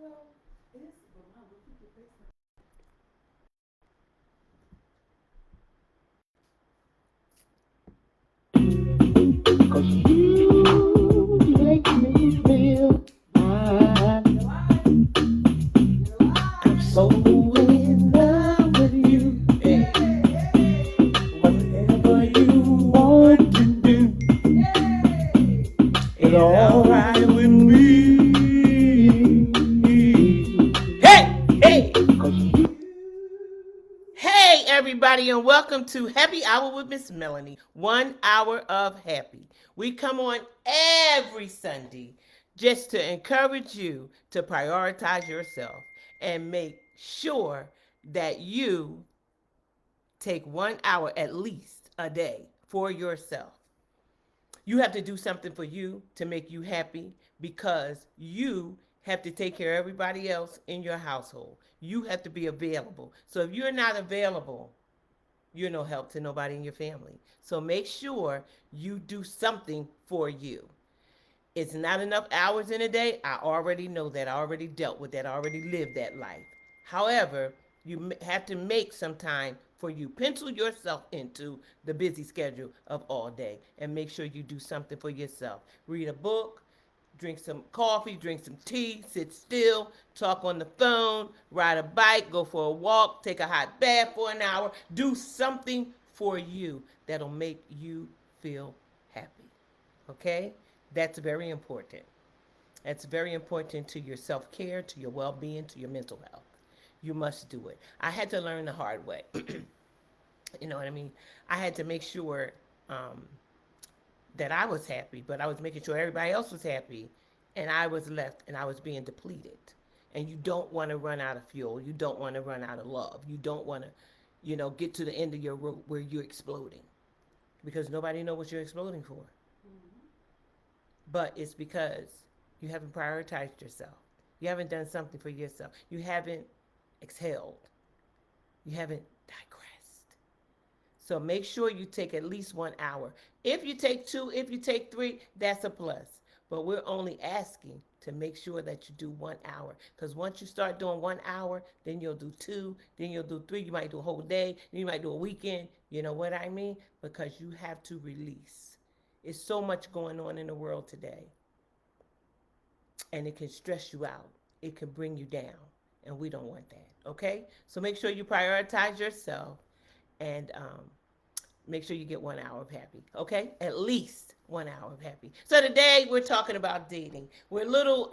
'Cause you make me feel I'm so in love with you. Whatever you want to do, it's alright with me. Hey, hey, 'cause Hey, everybody, and welcome to Happy Hour with Miss Melanie. 1 hour of happy. We come on every Sunday just to encourage you to prioritize yourself and make sure that you take 1 hour at least a day for yourself. You have to do something for you to make you happy because you have to take care of everybody else in your household. You have to be available. So if you're not available, you're no help to nobody in your family. So make sure you do something for you. It's not enough hours in a day. I already know that. I already dealt with that. I already lived that life. However, you have to make some time for you. Pencil yourself into the busy schedule of all day and make sure you do something for yourself. Read a book, drink some coffee, drink some tea, sit still, talk on the phone, ride a bike, go for a walk, take a hot bath for an hour. Do something for you that'll make you feel happy. Okay? That's very important. That's very important to your self care, to your well being, to your mental health. You must do it. I had to learn the hard way. You know what I mean? I had to make sure um, that I was happy, but I was making sure everybody else was happy, and I was left and I was being depleted. And you don't want to run out of fuel. You don't want to run out of love. You don't want to, get to the end of your rope where you're exploding because nobody knows what you're exploding for. But it's because you haven't prioritized yourself. You haven't done something for yourself. You haven't exhaled. You haven't digressed. So make sure you take at least 1 hour. If you take two, if you take three, that's a plus. But we're only asking to make sure that you do 1 hour. Because once you start doing 1 hour, then you'll do two, then you'll do three. You might do a whole day, then you might do a weekend. You know what I mean? Because you have to release. It's so much going on in the world today, and it can stress you out. It can bring you down, and we don't want that. Okay, so make sure you prioritize yourself, and make sure you get 1 hour of happy. Okay, at least 1 hour of happy. So today we're talking about dating. We're a little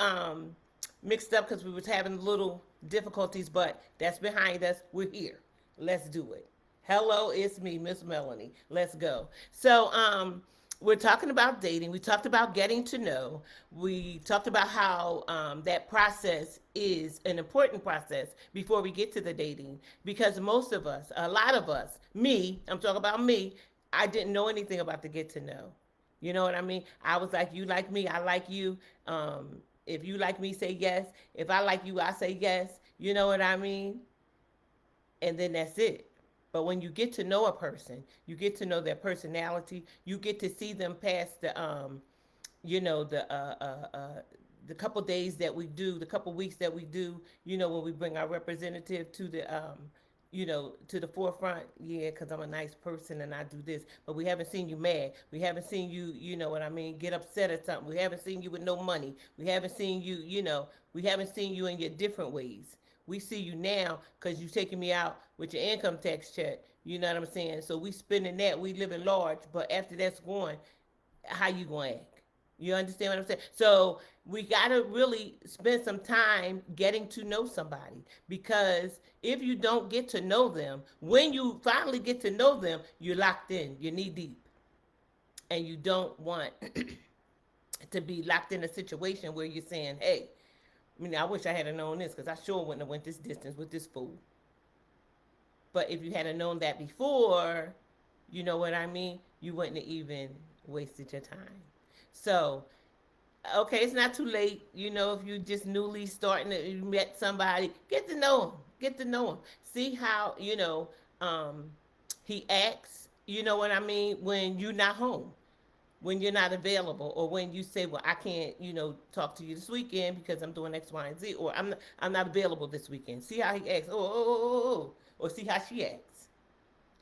mixed up because we was having little difficulties, but that's behind us. We're here. Let's do it. Hello, it's me, Miss Melanie. Let's go. So we're talking about dating. We talked about getting to know. We talked about how that process is an important process before we get to the dating because most of us, a lot of us, me, I'm talking about me, I didn't know anything about the get to know. You know what I mean? I was like, you like me, I like you. If you like me, say yes. If I like you, I say yes. You know what I mean? And then that's it. But when you get to know a person, you get to know their personality. You get to see them past you know, the couple days that we do, the couple weeks that we do. When we bring our representative to to the forefront. Yeah, because I'm a nice person and I do this. But we haven't seen you mad. We haven't seen you, you know what I mean, get upset at something. We haven't seen you with no money. We haven't seen you, we haven't seen you in your different ways. We see you now because you taking me out with your income tax check. You know what I'm saying? So we spending that. We living large. But after that's gone, how you going to act? You understand what I'm saying? So we got to really spend some time getting to know somebody because if you don't get to know them, when you finally get to know them, you're locked in, you're knee deep, and you don't want to be locked in a situation where you're saying, hey, I wish I had known this because I sure wouldn't have went this distance with this fool. But if you had known that before, you know what I mean? You wouldn't have even wasted your time. So, okay, it's not too late. If you just newly starting to, you met somebody, get to know him. Get to know him. See how, he acts, you know what I mean, when you're not home. when you're not available, or when you say, well, I can't, talk to you this weekend because I'm doing X, Y, and Z, or I'm not available this weekend. See how he acts. Oh. Or see how she acts.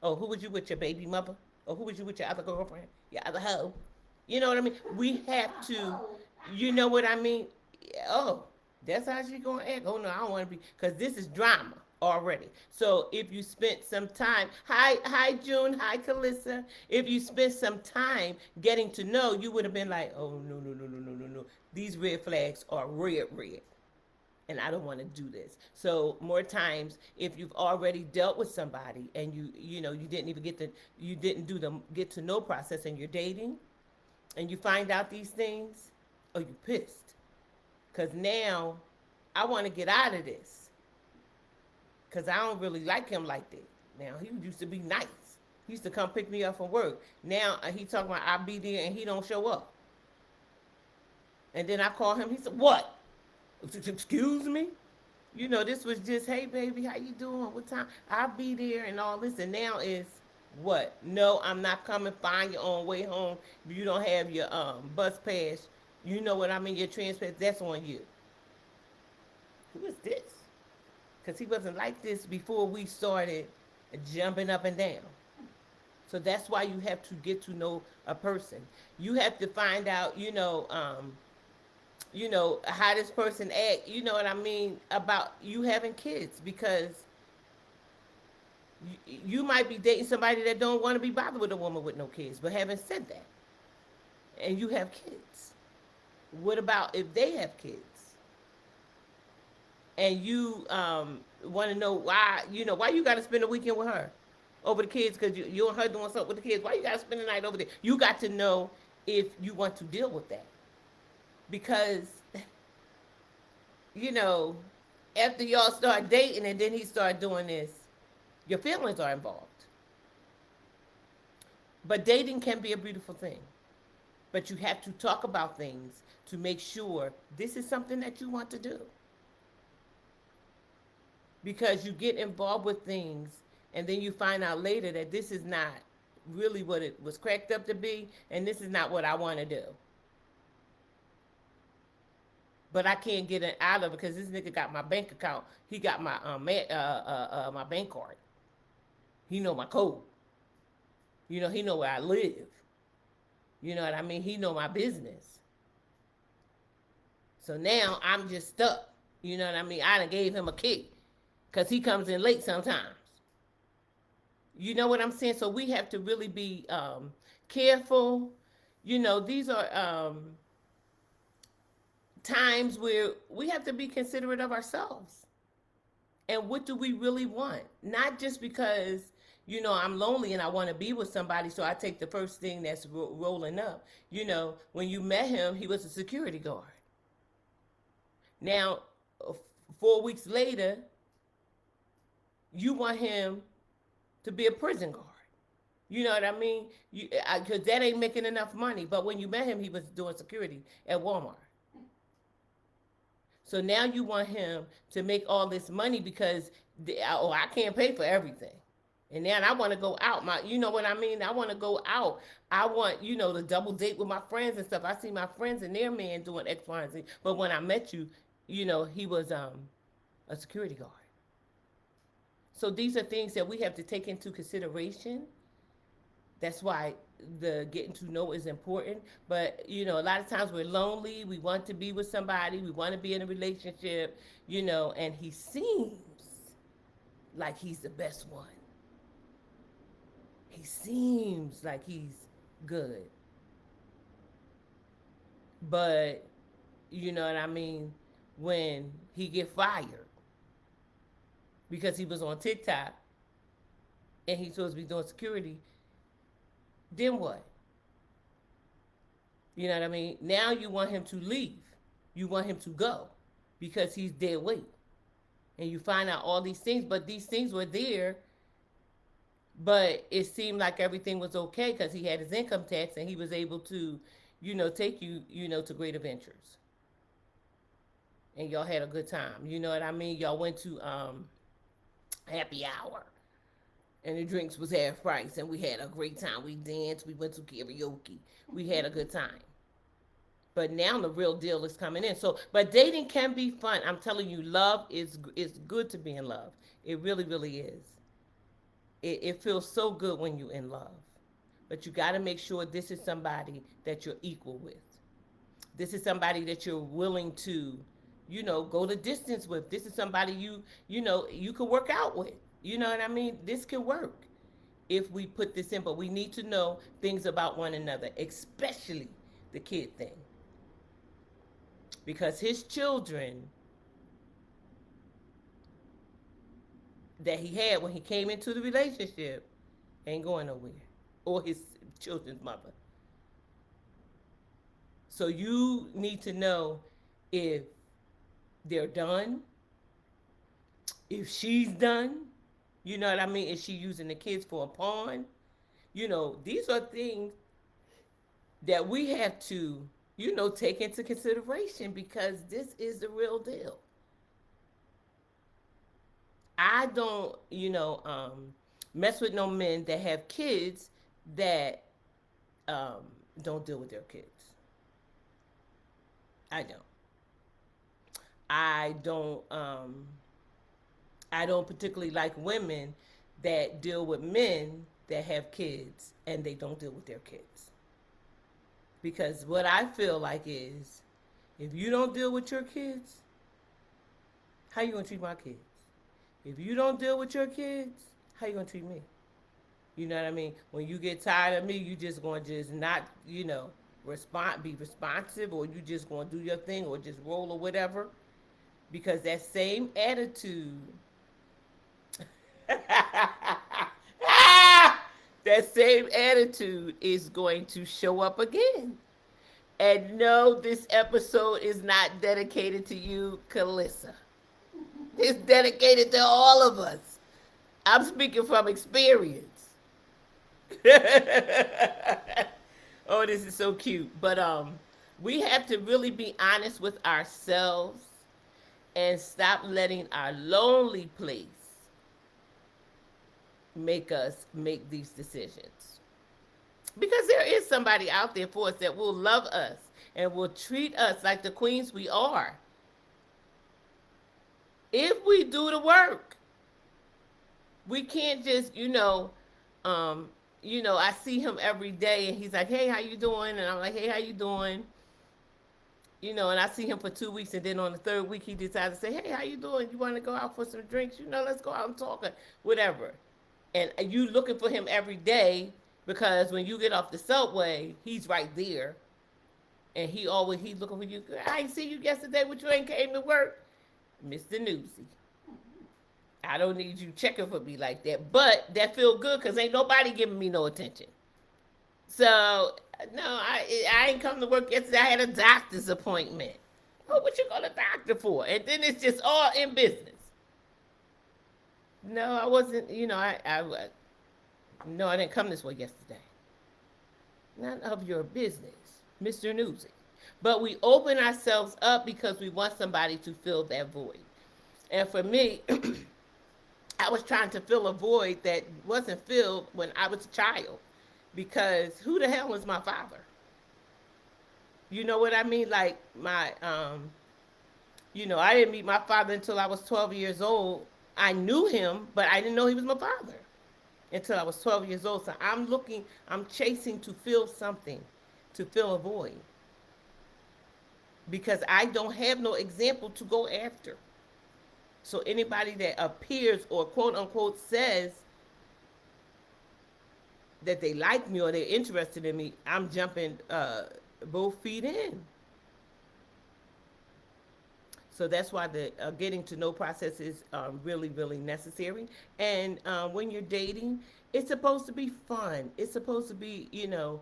Oh, who was you with, your baby mother? Or who was you with, your other girlfriend? Your other hoe? You know what I mean? We have to, you know what I mean? Oh, that's how she gonna act. Oh no, I don't want to be, because this is drama already. So if you spent some time, hi June, hi Calissa. If you spent some time getting to know, you would have been like, oh no. These red flags are red, and I don't want to do this. So more times, if you've already dealt with somebody and you didn't even you didn't do the get to know process, and you're dating, and you find out these things, oh, you pissed, because now I want to get out of this, because I don't really like him like that. Now he used to be nice. He used to come pick me up from work. Now he talking about I'll be there and he don't show up. And then I call him. He said, "What? Excuse me? This was just, hey baby, how you doing? What time? I'll be there and all this." And now is what? No, I'm not coming. Find your own way home. If you don't have your bus pass, you know what I mean, your transfer, that's on you. Who is this? Because he wasn't like this before we started jumping up and down. So that's why you have to get to know a person. You have to find out, how this person act, you know what I mean, about you having kids, because you might be dating somebody that don't want to be bothered with a woman with no kids. But having said that, and you have kids, what about if they have kids? And you want to know why, why you got to spend a weekend with her over the kids, because you and her doing something with the kids. Why you got to spend the night over there? You got to know if you want to deal with that. Because, after y'all start dating and then he start doing this, your feelings are involved. But dating can be a beautiful thing. But you have to talk about things to make sure this is something that you want to do. Because you get involved with things and then you find out later that this is not really what it was cracked up to be, and this is not what I want to do. But I can't get it out of it because this nigga got my bank account. He got my my bank card. He know my code. He know where I live. You know what I mean? He know my business. So now I'm just stuck. You know what I mean? I done gave him a key because he comes in late sometimes. You know what I'm saying? So we have to really be careful. These are times where we have to be considerate of ourselves. And what do we really want? Not just because, I'm lonely and I want to be with somebody, so I take the first thing that's rolling up. When you met him, he was a security guard. Now, 4 weeks later, you want him to be a prison guard. You know what I mean? Because that ain't making enough money. But when you met him, he was doing security at Walmart. So now you want him to make all this money because, I can't pay for everything. And then I want to go out. You know what I mean? I want to go out. I want, to double date with my friends and stuff. I see my friends and their man doing X, Y, and Z. But when I met you, he was a security guard. So these are things that we have to take into consideration. That's why the getting to know is important. But, a lot of times we're lonely. We want to be with somebody. We want to be in a relationship, and he seems like he's the best one. He seems like he's good. But, you know what I mean? When he get fired because he was on TikTok and he's supposed to be doing security, then what? You know what I mean? Now you want him to leave. You want him to go because he's dead weight. And you find out all these things, but these things were there, but it seemed like everything was okay because he had his income tax and he was able to, take you, to great adventures. And y'all had a good time. You know what I mean? Y'all went to happy hour and the drinks was half price, and we had a great time. We danced, we went to karaoke, we had a good time. But now the real deal is coming in. So, but dating can be fun. I'm telling you, love is good to be in love. It really, really is. It feels so good when you're in love. But you got to make sure this is somebody that you're equal with. This is somebody that you're willing to, go the distance with. This is somebody you can work out with. You know what I mean? This can work if we put this in, but we need to know things about one another, especially the kid thing. Because his children that he had when he came into the relationship ain't going nowhere. Or his children's mother. So you need to know if they're done, if she's done, you know what I mean? Is she using the kids for a pawn? These are things that we have to, take into consideration because this is the real deal. I don't, mess with no men that have kids that um, don't deal with their kids. I don't. I don't. I don't particularly like women that deal with men that have kids and they don't deal with their kids. Because what I feel like is, if you don't deal with your kids, how you gonna treat my kids? If you don't deal with your kids, how you gonna treat me? You know what I mean? When you get tired of me, you just gonna just not, be responsive, or you just gonna do your thing, or just roll or whatever. Because that same attitude, that same attitude is going to show up again. And no, this episode is not dedicated to you, Kalissa. It's dedicated to all of us. I'm speaking from experience. Oh, this is so cute. But we have to really be honest with ourselves and stop letting our lonely place make us make these decisions. Because there is somebody out there for us that will love us and will treat us like the queens we are. If we do the work, we can't just, I see him every day and he's like, hey, how you doing? And I'm like, hey, how you doing? And I see him for 2 weeks, and then on the third week he decides to say, hey, how you doing? You want to go out for some drinks? Let's go out and talk, whatever. And you looking for him every day because when you get off the subway, he's right there. And he's looking for you. I ain't see you yesterday, but you ain't came to work. Mr. Newsy. I don't need you checking for me like that. But that feel good because ain't nobody giving me no attention. So, no, I ain't come to work yesterday. I had a doctor's appointment. Oh, what you go to doctor for? And then it's just all in business. No, I wasn't, no, I didn't come this way yesterday. None of your business, Mr. Newsy. But we open ourselves up because we want somebody to fill that void. And for me, I was trying to fill a void that wasn't filled when I was a child. Because who the hell was my father? You know what I mean? Like I didn't meet my father until I was 12 years old. I knew him, but I didn't know he was my father until I was 12 years old. So I'm chasing to fill something, to fill a void. Because I don't have no example to go after. So anybody that appears or quote unquote says that they like me or they're interested in me, I'm jumping both feet in. So that's why the getting to know process is really, really necessary. And when you're dating, it's supposed to be fun. It's supposed to be, you're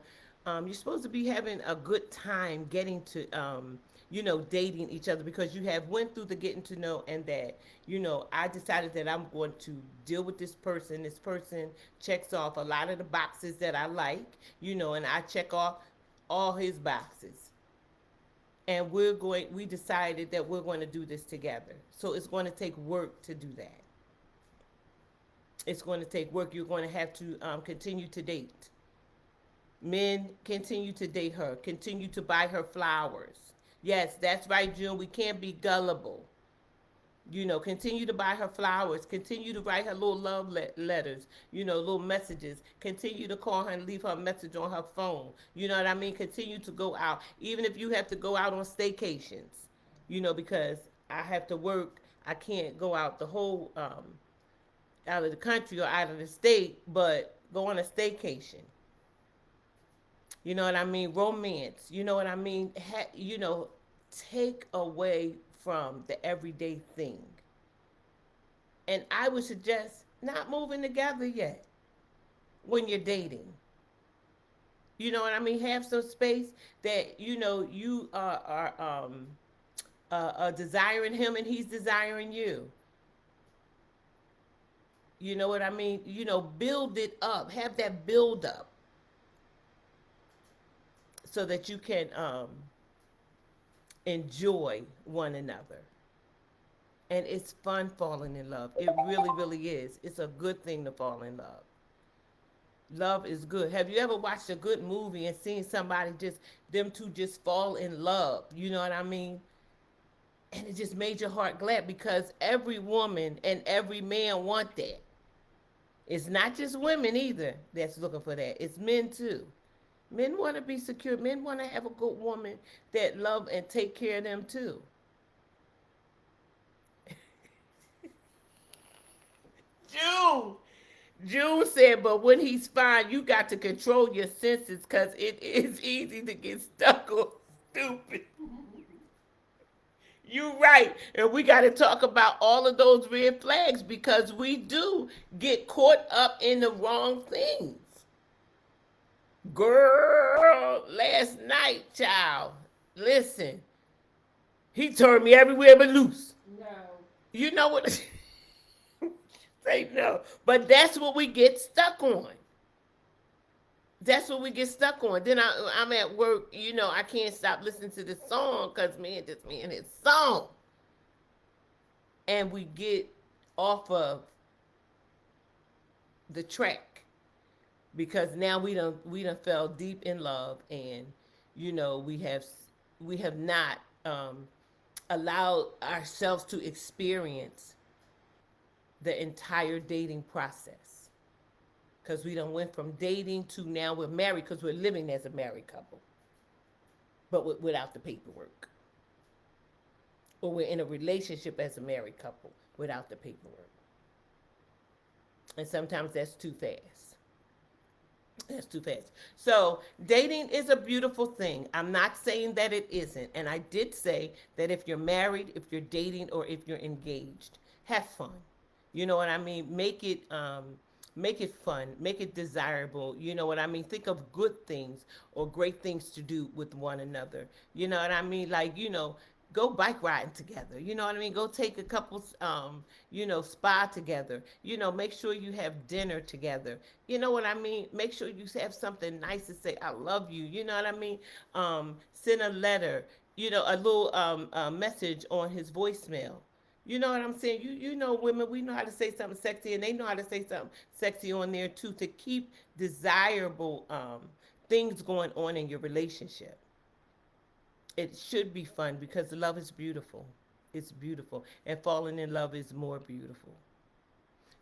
supposed to be having a good time getting to, dating each other because you have went through the getting to know and that, I decided that I'm going to deal with this person. This person checks off a lot of the boxes that I like, and I check off all his boxes. And we decided that we're going to do this together. So it's going to take work to do that. It's going to take work. You're going to have to continue to date. Men, continue to date her. Continue to buy her flowers. Yes, that's right, June. We can't be gullible. Continue to buy her flowers. Continue to write her little love letters, little messages. Continue to call her and leave her a message on her phone. You know what I mean? Continue to go out. Even if you have to go out on staycations, because I have to work. I can't go out the whole, out of the country or out of the state, but go on a staycation. You know what I mean? Romance. You know what I mean? Take away from the everyday thing. And I would suggest not moving together yet when you're dating. You know what I mean? Have some space that you are desiring him and he's desiring you. You know what I mean? Build it up. Have that build up so that you can enjoy one another. And it's fun falling in love. It really, really is. It's a good thing to fall in love. Love is good. Have you ever watched a good movie and seen somebody just, them two just fall in love? You know what I mean? And it just made your heart glad because every woman and every man want that. It's not just women either that's looking for that. It's men too. Men want to be secure. Men want to have a good woman that love and take care of them too. June. June said, but when he's fine, you got to control your senses because it is easy to get stuck on stupid. You're right. And we got to talk about all of those red flags because we do get caught up in the wrong things. Girl, last night, child, listen, he turned me everywhere but loose. No. You know what? Say no. But that's what we get stuck on. That's what we get stuck on. Then I'm at work, I can't stop listening to this song because me and his song. And we get off of the track because now we done fell deep in love and we have not allowed ourselves to experience the entire dating process because we done went from dating to now we're married because we're living as a married couple but without the paperwork, or we're in a relationship as a married couple without the paperwork, and sometimes that's too fast. That's too fast. So dating is a beautiful thing. I'm not saying that it isn't. And I did say that if you're married, if you're dating, or if you're engaged, have fun. You know what I mean? Make it fun, make it desirable. You know what I mean? Think of good things or great things to do with one another. You know what I mean? Like, go bike riding together. You know what I mean? Go take a couple, spa together. Make sure you have dinner together. You know what I mean? Make sure you have something nice to say. I love you. You know what I mean? Send a letter. A little message on his voicemail. You know what I'm saying? Women, we know how to say something sexy, and they know how to say something sexy on there too to keep desirable things going on in your relationship. It should be fun because love is beautiful. It's beautiful. And falling in love is more beautiful.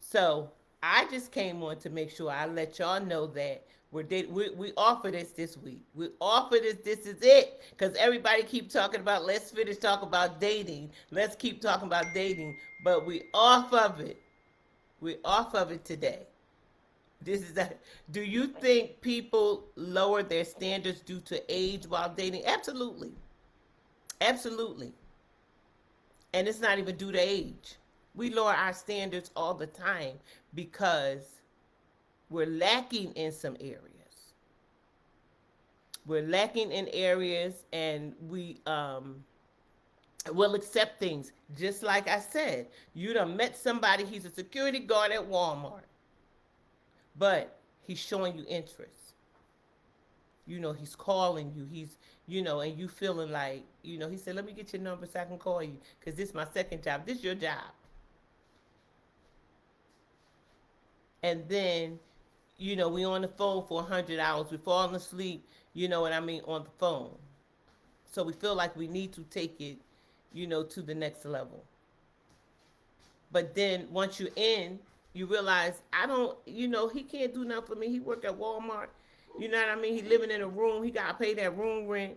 So I just came on to make sure I let y'all know that we offer this week. We offer this. This is it. Because everybody keep talking about, let's finish talking about dating. Let's keep talking about dating. But we off of it. We're off of it today. This is that. Do you think people lower their standards due to age while dating? Absolutely. Absolutely. And it's not even due to age. We lower our standards all the time because we're lacking in some areas. We're lacking in areas and we will accept things. Just like I said, you done met somebody, he's a security guard at Walmart. But he's showing you interest. He's calling you. He's, and you feeling like, he said, let me get your number so I can call you. Because this is my second job. This is your job. and then, we on the phone for 100 hours. We falling asleep, you know what I mean, on the phone. So we feel like we need to take it, to the next level. But then once you're in, you realize I don't, he can't do nothing for me. He work at Walmart. You know what I mean? He living in a room. He gotta pay that room rent,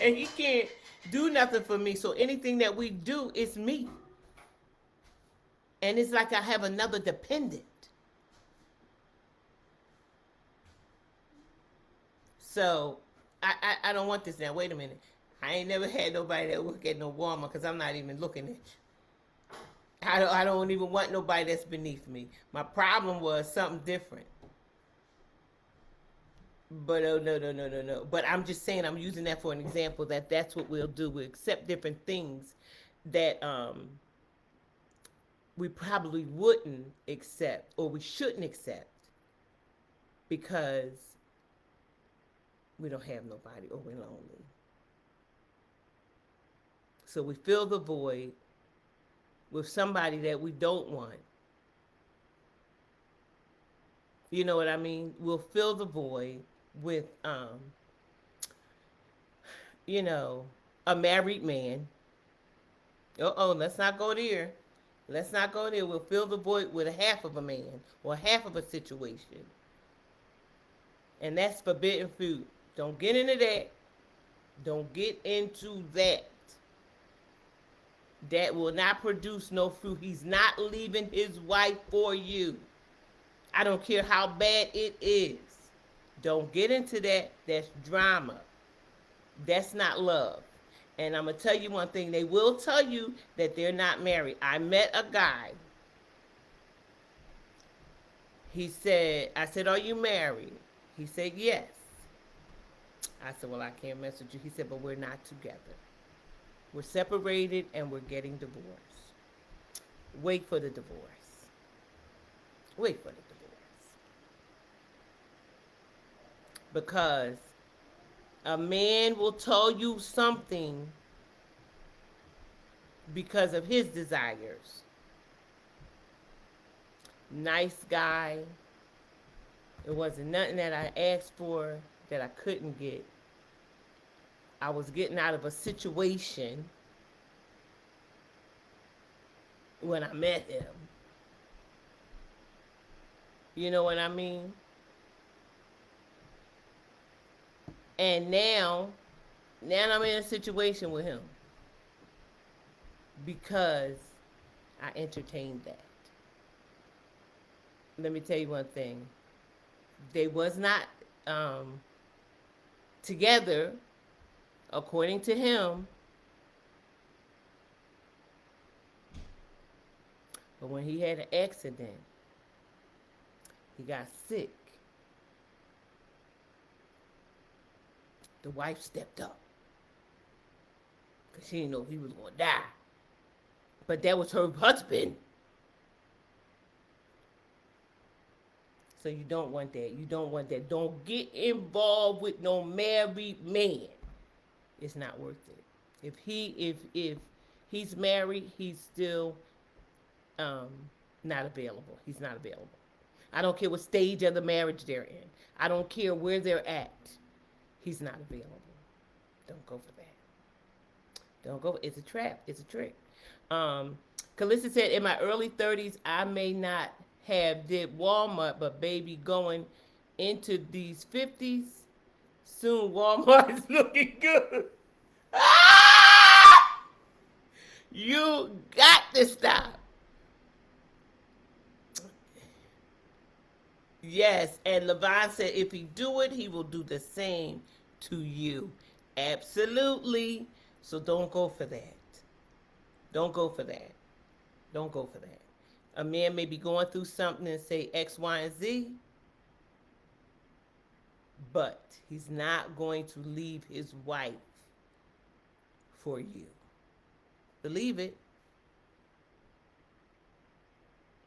and he can't do nothing for me. So anything that we do is me, and it's like I have another dependent. So I don't want this now. Wait a minute. I ain't never had nobody that work at no Walmart because I'm not even looking at you. I don't even want nobody that's beneath me. My problem was something different. But oh no no no no no. But I'm just saying I'm using that for an example that that's what we'll do. We accept different things that we probably wouldn't accept or we shouldn't accept because we don't have nobody or we're lonely. So we fill the void with somebody that we don't want. You know what I mean? We'll fill the void with, you know, a married man. Let's not go there. Let's not go there. We'll fill the void with a half of a man or half of a situation. And that's forbidden fruit. Don't get into that. Don't get into that. That will not produce no fruit. He's not leaving his wife for you. I don't care how bad it is. Don't get into that. That's drama. That's not love. And I'm going to tell you one thing. They will tell you that they're not married. I met a guy. I said, are you married? He said, yes. I said, well, I can't mess with you. He said, but we're not together. We're separated and we're getting divorced. Wait for the divorce. Wait for the divorce. Because a man will tell you something because of his desires. Nice guy. It wasn't nothing that I asked for that I couldn't get. I was getting out of a situation when I met him. You know what I mean? And now I'm in a situation with him because I entertained that. Let me tell you one thing. They was not together, according to him. But when he had an accident, he got sick. The wife stepped up because she didn't know he was going to die. But that was her husband. So you don't want that. You don't want that. Don't get involved with no married man. It's not worth it. If he's married, he's still not available. He's not available. I don't care what stage of the marriage they're in. I don't care where they're at. He's not available. Don't go for that. Don't go. It's a trap. It's a trick. Calista said, in my early 30s, I may not have did Walmart, but baby, going into these 50s, soon Walmart is looking good. Ah! You got to stop. Yes, and Levon said if he do it, he will do the same to you. Absolutely. So don't go for that. Don't go for that. Don't go for that. A man may be going through something and say X, Y, and Z, but he's not going to leave his wife for you. Believe it.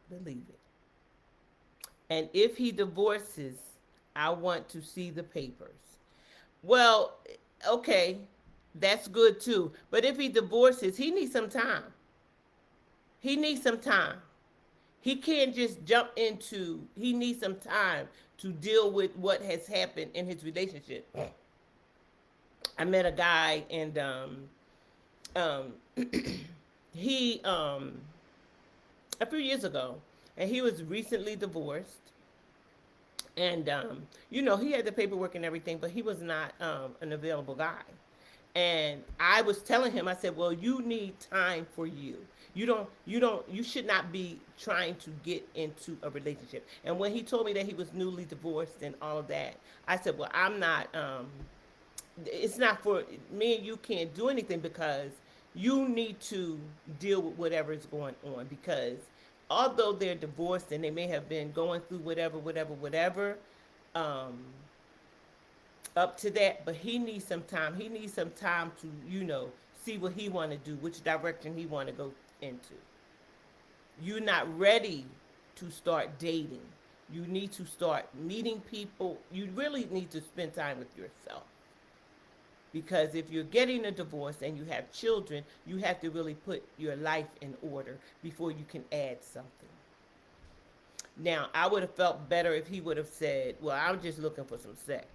Believe it. And if he divorces, I want to see the papers. Well, okay, that's good too. But if he divorces, he needs some time. He needs some time. He can't just jump into. He needs some time to deal with what has happened in his relationship. I met a guy, and um, he a few years ago, and he was recently divorced, and he had the paperwork and everything, but he was not an available guy. And I was telling him, I said, well, you need time for you. You should not be trying to get into a relationship. And when he told me that he was newly divorced and all of that, I said, well, I'm not it's not for me, and you can't do anything, because you need to deal with whatever is going on, because although they're divorced and they may have been going through whatever, um, up to that, but he needs some time. He needs some time to, see what he want to do, which direction he want to go into. You're not ready to start dating. You need to start meeting people. You really need to spend time with yourself. Because if you're getting a divorce and you have children, you have to really put your life in order before you can add something. Now, I would have felt better if he would have said, well, I'm just looking for some sex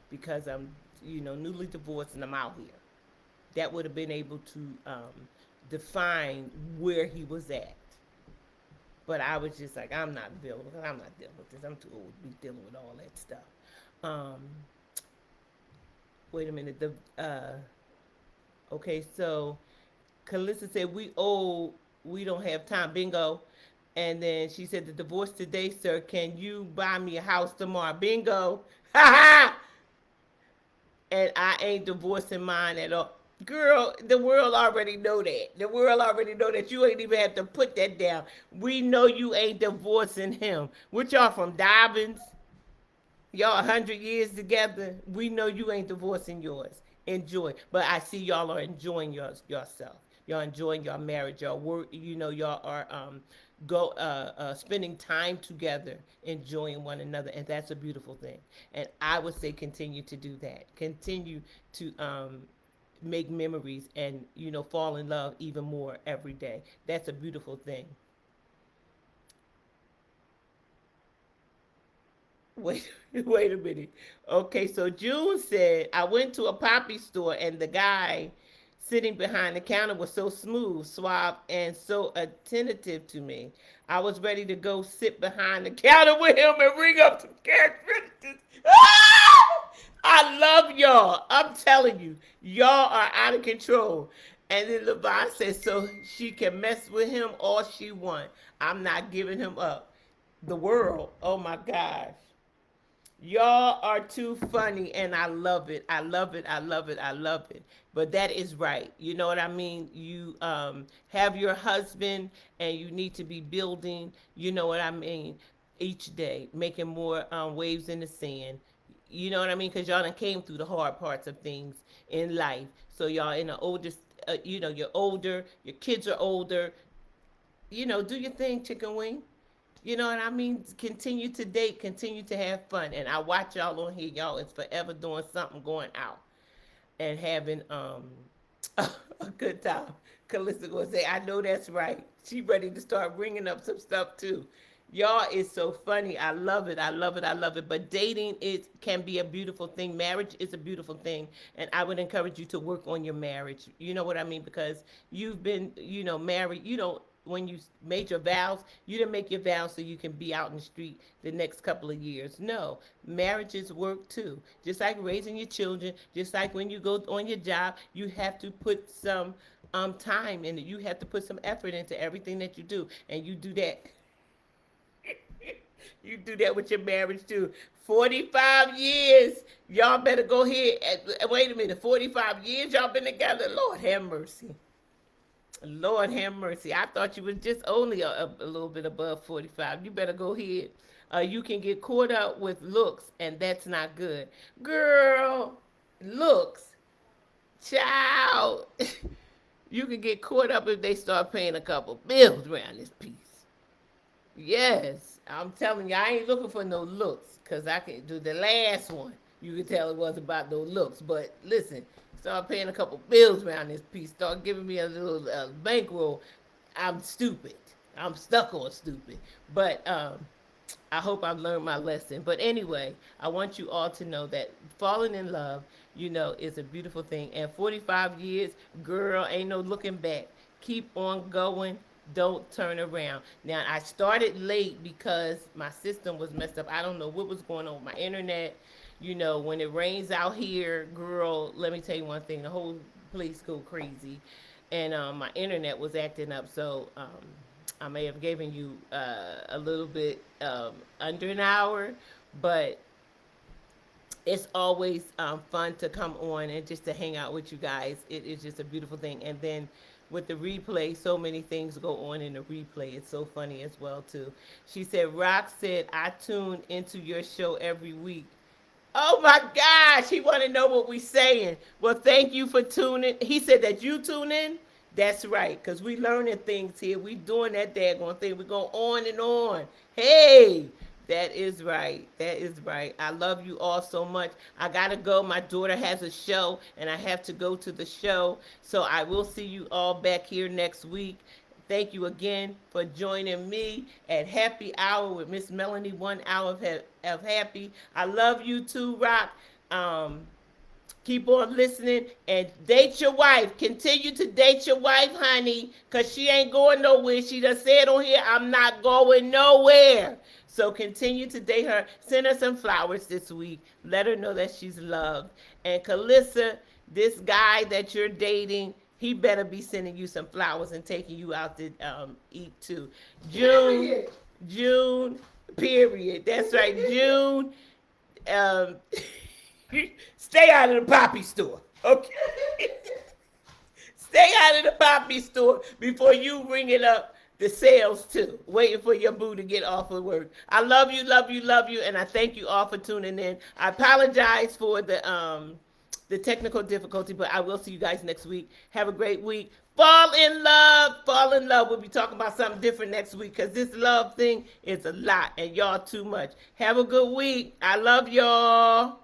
because I'm, newly divorced and I'm out here. That would have been able to define where he was at. But I was just like, I'm not dealing with this. I'm too old to be dealing with all that stuff. Um, Wait a minute. Okay, so Calissa said we don't have time. Bingo. And then she said, the divorce today, sir. Can you buy me a house tomorrow? Bingo. Ha ha. And I ain't divorcing mine at all. Girl, the world already know that. The world already know that. You ain't even have to put that down. We know you ain't divorcing him. What y'all from Dobbins? Y'all 100 years together. We know you ain't divorcing yours. Enjoy. But I see y'all are enjoying yourself. Y'all enjoying your marriage. Y'all work. Y'all are spending time together, enjoying one another, and that's a beautiful thing. And I would say continue to do that. Continue to make memories, and fall in love even more every day. That's a beautiful thing. Wait, wait a minute. Okay, so June said, I went to a poppy store and the guy sitting behind the counter was so smooth, suave, and so attentive to me. I was ready to go sit behind the counter with him and ring up some cash registers. Ah! I love y'all. I'm telling you, y'all are out of control. And then Levon says, so she can mess with him all she wants. I'm not giving him up. The world. Oh my gosh. Y'all are too funny, and I love it. I love it. I love it. I love it. But that is right. You know what I mean? You have your husband, and you need to be building, you know what I mean, each day, making more waves in the sand. You know what I mean? Because y'all done came through the hard parts of things in life. So y'all in the oldest, you're older, your kids are older. Do your thing, chicken wing. You know what I mean? Continue to date, continue to have fun. And I watch y'all on here. Y'all is forever doing something, going out and having a good time. Calista gonna say, I know that's right. She ready to start bringing up some stuff too. Y'all is so funny. I love it. I love it. I love it. But dating is can be a beautiful thing. Marriage is a beautiful thing, and I would encourage you to work on your marriage. You know what I mean? Because you've been, married. When you made your vows, you didn't make your vows so you can be out in the street the next couple of years. No, marriages work too. Just like raising your children, just like when you go on your job, you have to put some time in it. You have to put some effort into everything that you do, and you do that. You do that with your marriage too. 45 years. Y'all better go ahead. Wait a minute. 45 years y'all been together. Lord have mercy. Lord have mercy. I thought you was just only a little bit above 45. You better go ahead. You can get caught up with looks, and that's not good. Girl, looks. Child. You can get caught up if they start paying a couple bills around this piece. Yes, I'm telling you, I ain't looking for no looks, because I can do the last one. You can tell it wasn't about no looks. But listen, start paying a couple bills around this piece. Start giving me a little bankroll. I'm stupid. I'm stuck on stupid. But I hope I've learned my lesson. But anyway, I want you all to know that falling in love, is a beautiful thing. And 45 years, girl, ain't no looking back. Keep on going. Don't turn around. Now, I started late because my system was messed up. I don't know what was going on with my internet. When it rains out here, girl, let me tell you one thing, the whole place go crazy. And my internet was acting up. So I may have given you a little bit under an hour, but it's always fun to come on and just to hang out with you guys. It is just a beautiful thing. And then with the replay, so many things go on in the replay. It's so funny as well too. She said, Rock said, I tune into your show every week. Oh my gosh, he want to know what we saying. Well, thank you for tuning. He said that you tune in. That's right, because we learning things here. We doing that daggone thing. We go on and on. Hey, that is right. That is right. I love you all so much. I got to go. My daughter has a show, and I have to go to the show. So I will see you all back here next week. Thank you again for joining me at Happy Hour with Miss Melanie. 1 hour of happy. I love you too, Rock. Um, Keep on listening and date your wife. Continue to date your wife, honey, because she ain't going nowhere. She done said on here, I'm not going nowhere. So continue to date her. Send her some flowers this week. Let her know that she's loved. And Calissa, this guy that you're dating, he better be sending you some flowers and taking you out to eat too. June, period. That's right, June. Um, Stay out of the poppy store, okay? Stay out of the poppy store before you ring up the sales too, waiting for your boo to get off of work. I love you, love you, love you, and I thank you all for tuning in. I apologize for the technical difficulty, but I will see you guys next week. Have a great week. Fall in love. Fall in love. We'll be talking about something different next week because this love thing is a lot and y'all too much. Have a good week. I love y'all.